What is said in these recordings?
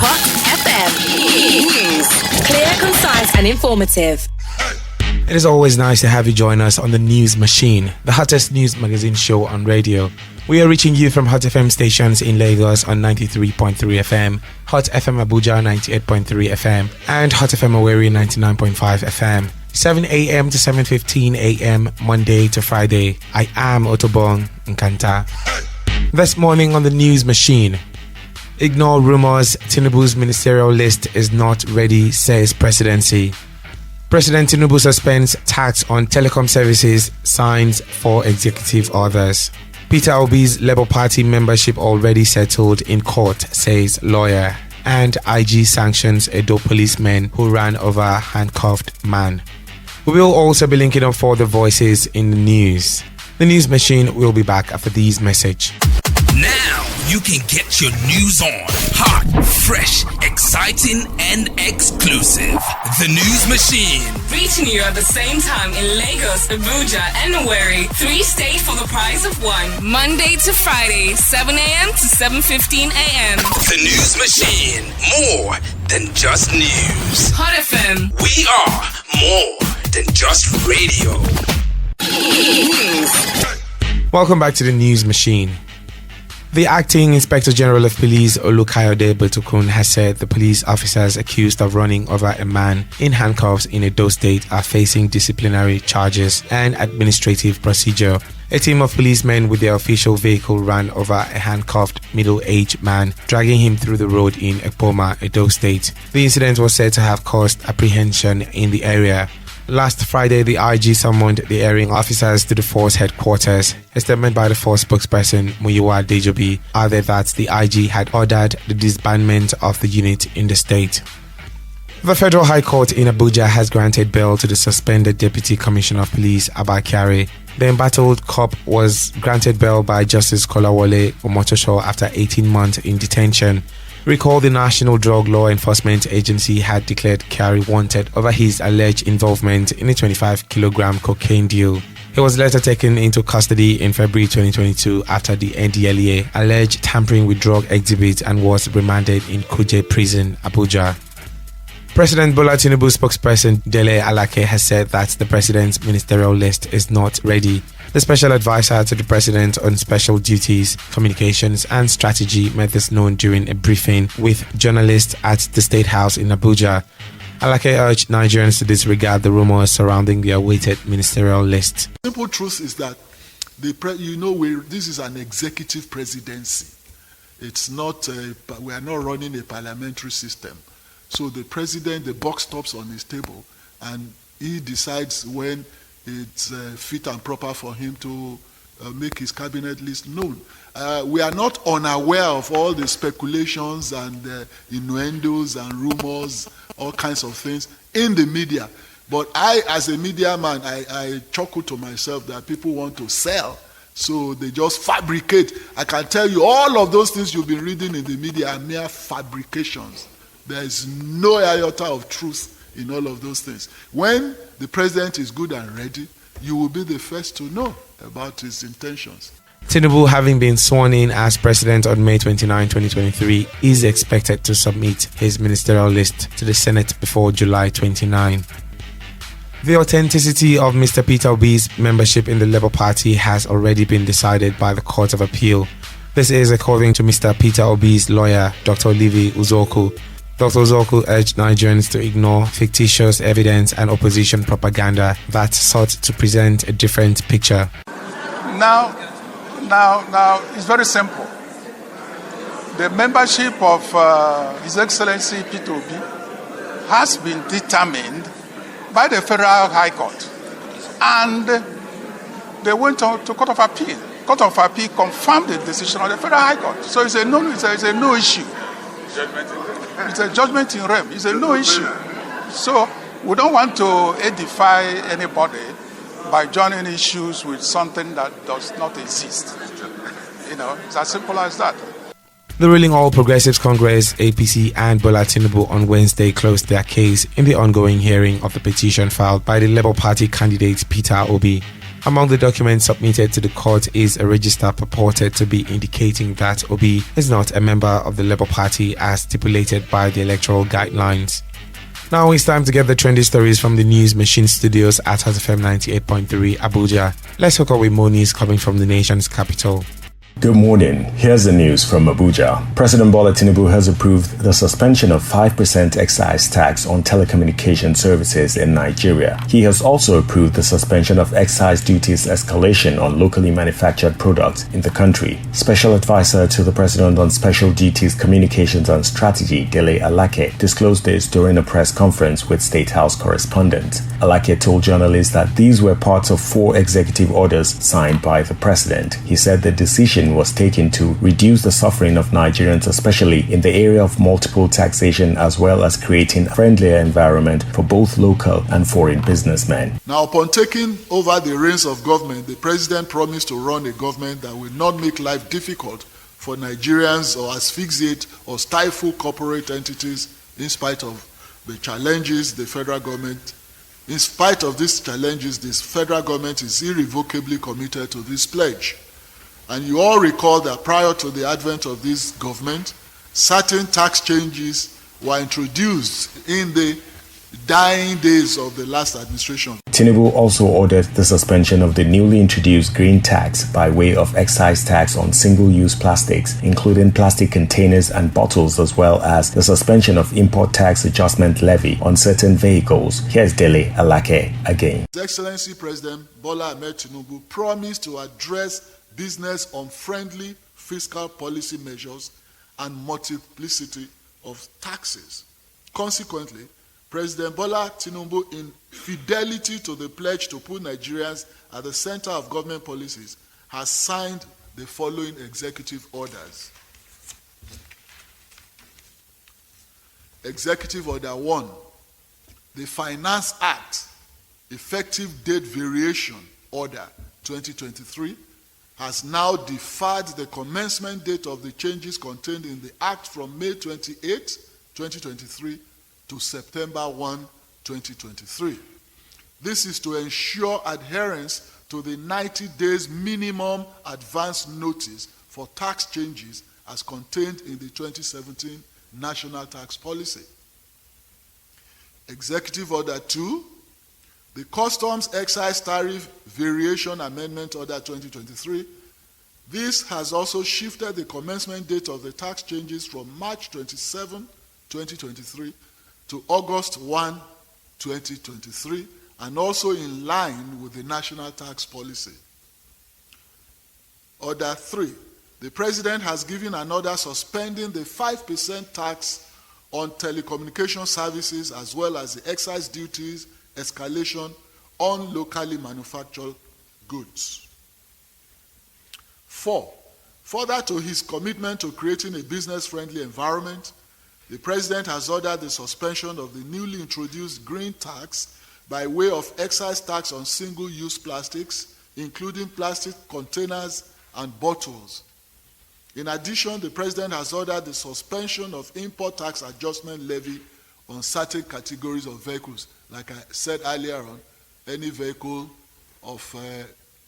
Hot FM News. Clear, concise, and informative. It is always nice to have you join us on the News Machine, the hottest news magazine show on radio. We are reaching you from Hot FM stations in Lagos on 93.3 FM, Hot FM Abuja 98.3 FM, and Hot FM Owerri 99.5 FM. 7 a.m. to 7:15 a.m. Monday to Friday. I am Otobong Nkanta. This morning on the News Machine. Ignore rumors, Tinubu's ministerial list is not ready, says presidency. President Tinubu suspends tax on telecom services, signs for executive orders. Peter Obi's Labour Party membership already settled in court, says lawyer. And IG sanctions Edo policeman who ran over handcuffed man. We will also be linking up for the voices in the news. The News Machine will be back after these messages. Now you can get your news on. Hot, fresh, exciting, and exclusive. The News Machine. Reaching you at the same time in Lagos, Abuja, and Owerri. 3 states for the price of 1. Monday to Friday, 7 a.m. to 7:15 a.m. The News Machine. More than just news. Hot FM. We are more than just radio. Welcome back to the News Machine. The Acting Inspector General of Police, Olukayode Botokun, has said the police officers accused of running over a man in handcuffs in Edo State are facing disciplinary charges and administrative procedure. A team of policemen with their official vehicle ran over a handcuffed middle-aged man, dragging him through the road in Ekpoma, Edo State. The incident was said to have caused apprehension in the area. Last Friday, the IG summoned the airing officers to the force headquarters. A statement by the force spokesperson, Muyiwa Dejobi, added that the IG had ordered the disbandment of the unit in the state. The Federal High Court in Abuja has granted bail to the suspended Deputy Commissioner of Police, Abba Kyari. The embattled cop was granted bail by Justice Kolawole Omotosho after 18 months in detention. Recall the National Drug Law Enforcement Agency had declared Kyari wanted over his alleged involvement in a 25-kilogram cocaine deal. He was later taken into custody in February 2022 after the NDLEA alleged tampering with drug exhibits and was remanded in Kuje Prison, Abuja. President Bola Tinubu spokesperson Dele Alake has said that the president's ministerial list is not ready. The special advisor to the president on special duties, communications and strategy made this known during a briefing with journalists at the State House in Abuja. Alake urged Nigerians to disregard the rumors surrounding the awaited ministerial list. The simple truth is that this is an executive presidency. It's not. We are not running a parliamentary system. So the president, the buck stops on his table, and he decides when it's fit and proper for him to make his cabinet list known. We are not unaware of all the speculations and innuendos and rumors, all kinds of things in the media. But I, as a media man, I chuckle to myself that people want to sell. So they just fabricate. I can tell you all of those things you've been reading in the media are mere fabrications. There is no iota of truth in all of those things. When the president is good and ready, you will be the first to know about his intentions. Tinubu, having been sworn in as president on May 29, 2023, is expected to submit his ministerial list to the Senate before July 29. The authenticity of Mr. Peter Obi's membership in the Labour Party has already been decided by the Court of Appeal. This is according to Mr. Peter Obi's lawyer, Dr. Olivi Uzoku. Dr. Uzoku urged Nigerians to ignore fictitious evidence and opposition propaganda that sought to present a different picture. Now, it's very simple. The membership of His Excellency Peter Obi has been determined by the Federal High Court, and they went on to Court of Appeal. Court of Appeal confirmed the decision of the Federal High Court. So it's a no issue. It's a judgment in rem. It's a no issue. So we don't want to edify anybody by joining issues with something that does not exist. It's as simple as that. The ruling All Progressives Congress, APC and Bola Tinubu on Wednesday closed their case in the ongoing hearing of the petition filed by the Labour Party candidate Peter Obi. Among the documents submitted to the court is a register purported to be indicating that Obi is not a member of the Labour Party as stipulated by the electoral guidelines. Now it's time to get the trendy stories from the News Machine studios at Hot FM 98.3 Abuja. Let's hook up with more news coming from the nation's capital. Good morning. Here's the news from Abuja. President Bola Tinubu has approved the suspension of 5% excise tax on telecommunication services in Nigeria. He has also approved the suspension of excise duties escalation on locally manufactured products in the country. Special advisor to the President on Special Duties, Communications and Strategy, Dele Alake, disclosed this during a press conference with State House correspondents. Alake told journalists that these were parts of 4 executive orders signed by the President. He said the decision was taken to reduce the suffering of Nigerians, especially in the area of multiple taxation, as well as creating a friendlier environment for both local and foreign businessmen. Now, upon taking over the reins of government, the president promised to run a government that will not make life difficult for Nigerians or asphyxiate or stifle corporate entities in spite of the challenges the federal government. In spite of these challenges, this federal government is irrevocably committed to this pledge. And you all recall that prior to the advent of this government, certain tax changes were introduced in the dying days of the last administration. Tinubu also ordered the suspension of the newly introduced green tax by way of excise tax on single-use plastics, including plastic containers and bottles, as well as the suspension of import tax adjustment levy on certain vehicles. Here's Dele Alake again. His Excellency President Bola Ahmed Tinubu promised to address business unfriendly fiscal policy measures and multiplicity of taxes. Consequently, President Bola Tinubu, in fidelity to the pledge to put Nigerians at the center of government policies, has signed the following executive orders. Executive Order 1, the Finance Act, Effective Date Variation Order 2023, has now deferred the commencement date of the changes contained in the Act from May 28, 2023 to September 1, 2023. This is to ensure adherence to the 90 days minimum advance notice for tax changes as contained in the 2017 National Tax Policy. Executive Order 2, the Customs Excise Tariff Variation Amendment Order 2023. This has also shifted the commencement date of the tax changes from March 27, 2023 to August 1, 2023, and also in line with the National Tax Policy. Order 3, the President has given an order suspending the 5% tax on telecommunication services as well as the excise duties escalation on locally manufactured goods. 4, further to his commitment to creating a business-friendly environment, the President has ordered the suspension of the newly introduced green tax by way of excise tax on single-use plastics, including plastic containers and bottles. In addition, the President has ordered the suspension of import tax adjustment levy on certain categories of vehicles. Like I said earlier on, any vehicle of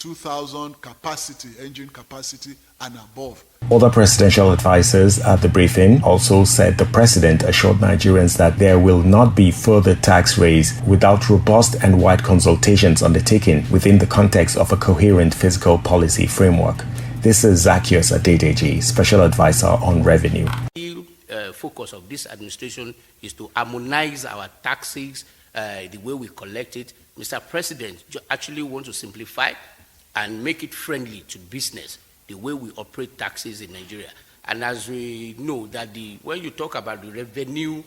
2,000 capacity, engine capacity and above. Other presidential advisors at the briefing also said the president assured Nigerians that there will not be further tax raise without robust and wide consultations undertaken within the context of a coherent fiscal policy framework. This is Zacchaeus Adedeji, Special Advisor on Revenue. The focus of this administration is to harmonize our taxes, the way we collect it. Mr. President actually wants to simplify and make it friendly to business, the way we operate taxes in Nigeria. And as we know that when you talk about the revenue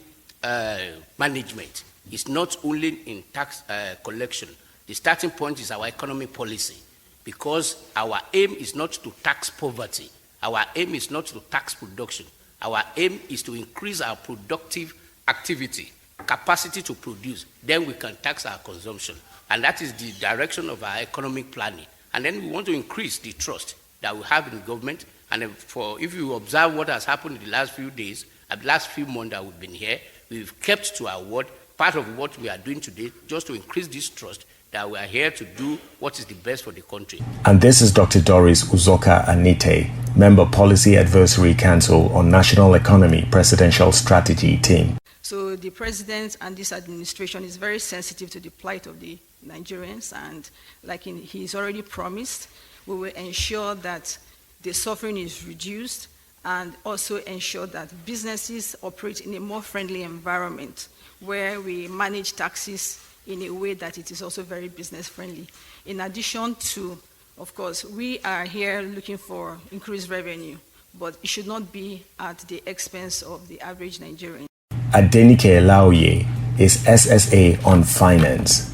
management, it's not only in tax collection. The starting point is our economic policy, because our aim is not to tax poverty. Our aim is not to tax production. Our aim is to increase our productive activity, capacity to produce. Then we can tax our consumption. And that is the direction of our economic planning. And then we want to increase the trust that we have in government. And if you observe what has happened in the last few days, the last few months that we've been here, we've kept to our word. Part of what we are doing today, just to increase this trust, that we are here to do what is the best for the country. And this is Dr. Doris Uzoka Anite, Member Policy Advisory Council on National Economy Presidential Strategy Team. So the president and this administration is very sensitive to the plight of the Nigerians, and like he's already promised, we will ensure that the suffering is reduced and also ensure that businesses operate in a more friendly environment where we manage taxes in a way that it is also very business friendly. In addition to, of course, we are here looking for increased revenue, but it should not be at the expense of the average Nigerian. Adenike Laoye is SSA on finance.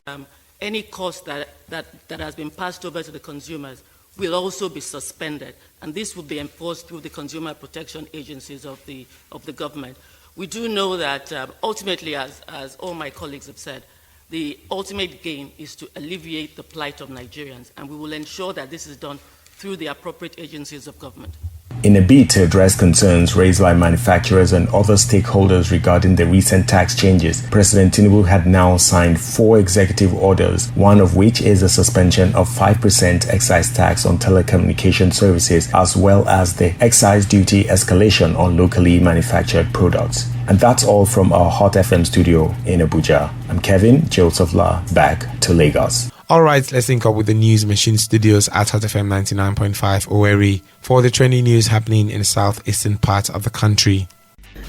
Any cost that has been passed over to the consumers will also be suspended, and this will be enforced through the consumer protection agencies of the government. We do know that ultimately, as all my colleagues have said, the ultimate gain is to alleviate the plight of Nigerians, and we will ensure that this is done through the appropriate agencies of government. In a bid to address concerns raised by manufacturers and other stakeholders regarding the recent tax changes, President Tinubu had now signed 4 executive orders, one of which is the suspension of 5% excise tax on telecommunication services, as well as the excise duty escalation on locally manufactured products. And that's all from our Hot FM studio in Abuja. I'm Kevin Joseph La, back to Lagos. All right, let's link up with the News Machine studios at Hot FM 99.5 Owerri for the trending news happening in the southeastern part of the country.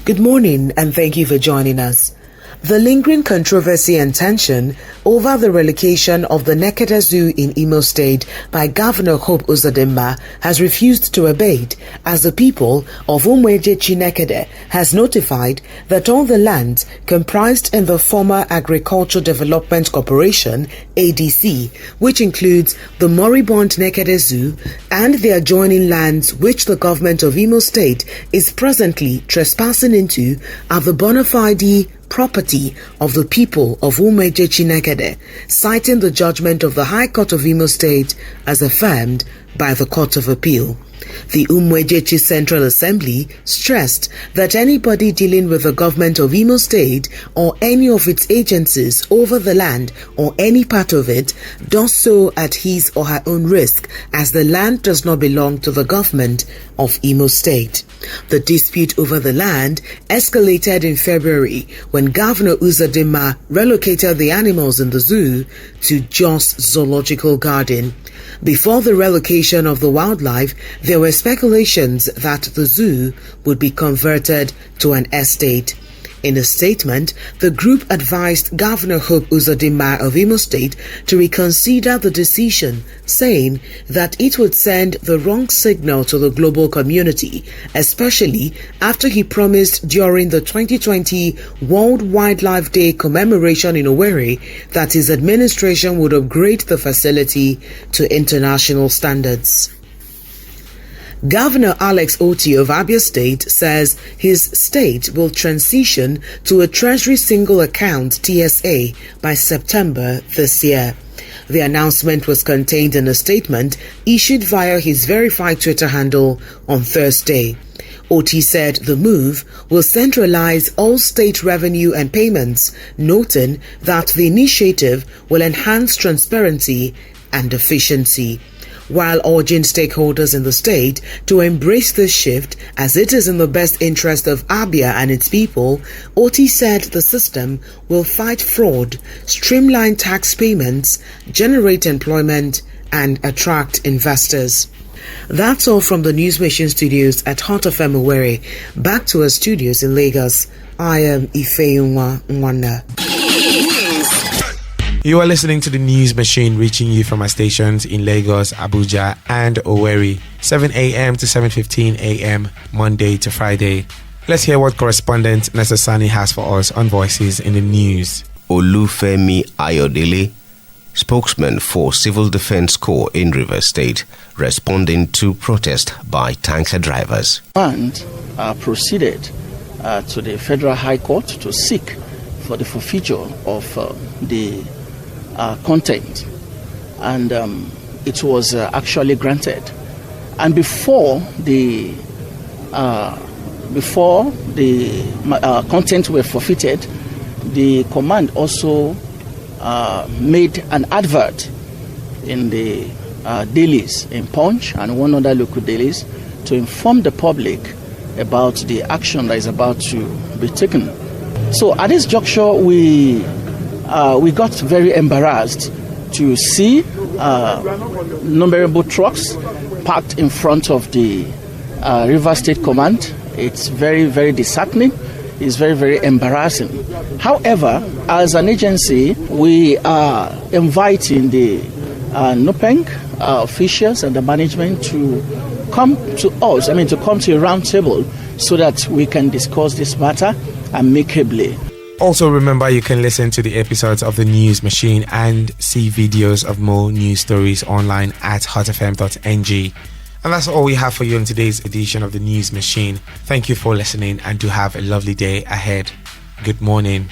Good morning and thank you for joining us. The lingering controversy and tension over the relocation of the Nekede Zoo in Imo State by Governor Hope Uzodinma has refused to abate, as the people of Umuejechi Nekede has notified that all the lands comprised in the former Agricultural Development Corporation (ADC), which includes the moribund Nekede Zoo and the adjoining lands which the government of Imo State is presently trespassing into, are the bona fide property of the people of Umuejechi Nekede, citing the judgment of the High Court of Imo State as affirmed by the Court of Appeal. The Umuejechi Central Assembly stressed that anybody dealing with the government of Imo State or any of its agencies over the land or any part of it does so at his or her own risk, as the land does not belong to the government of Imo State. The dispute over the land escalated in February when Governor Uzodinma relocated the animals in the zoo to Jos Zoological Garden. Before the relocation of the wildlife, there were speculations that the zoo would be converted to an estate. In a statement, the group advised Governor Hope Uzodinma of Imo State to reconsider the decision, saying that it would send the wrong signal to the global community, especially after he promised during the 2020 World Wildlife Day commemoration in Owerri that his administration would upgrade the facility to international standards. Governor Alex Otti of Abia State says his state will transition to a Treasury Single Account TSA by September this year. The announcement was contained in a statement issued via his verified Twitter handle on Thursday. Otti said the move will centralize all state revenue and payments, noting that the initiative will enhance transparency and efficiency. While urging stakeholders in the state to embrace this shift as it is in the best interest of Abia and its people, Otti said the system will fight fraud, streamline tax payments, generate employment, and attract investors. That's all from the News Machine studios at Hot FM Owerri. Back to our studios in Lagos. I am Ifeyunwa Nwana. You are listening to the News Machine, reaching you from our stations in Lagos, Abuja, and Owerri, 7 a.m. to 7:15 a.m. Monday to Friday. Let's hear what correspondent Nessa Sani has for us on Voices in the News. Olufemi Ayodele, spokesman for Civil Defense Corps in Rivers State, responding to protest by tanker drivers. And proceeded to the Federal High Court to seek for the forfeiture of the content, and it was actually granted. And before the content were forfeited, the command also made an advert in the dailies, in Punch and one other local dailies, to inform the public about the action that is about to be taken. So at this juncture, we got very embarrassed to see innumerable trucks parked in front of the River State Command. It's very, very disheartening. It's very, very embarrassing. However, as an agency, we are inviting the NUPENG officials and the management to come to us, to come to a round table so that we can discuss this matter amicably. Also, remember you can listen to the episodes of The News Machine and see videos of more news stories online at hotfm.ng. And that's all we have for you in today's edition of The News Machine. Thank you for listening and do have a lovely day ahead. Good morning.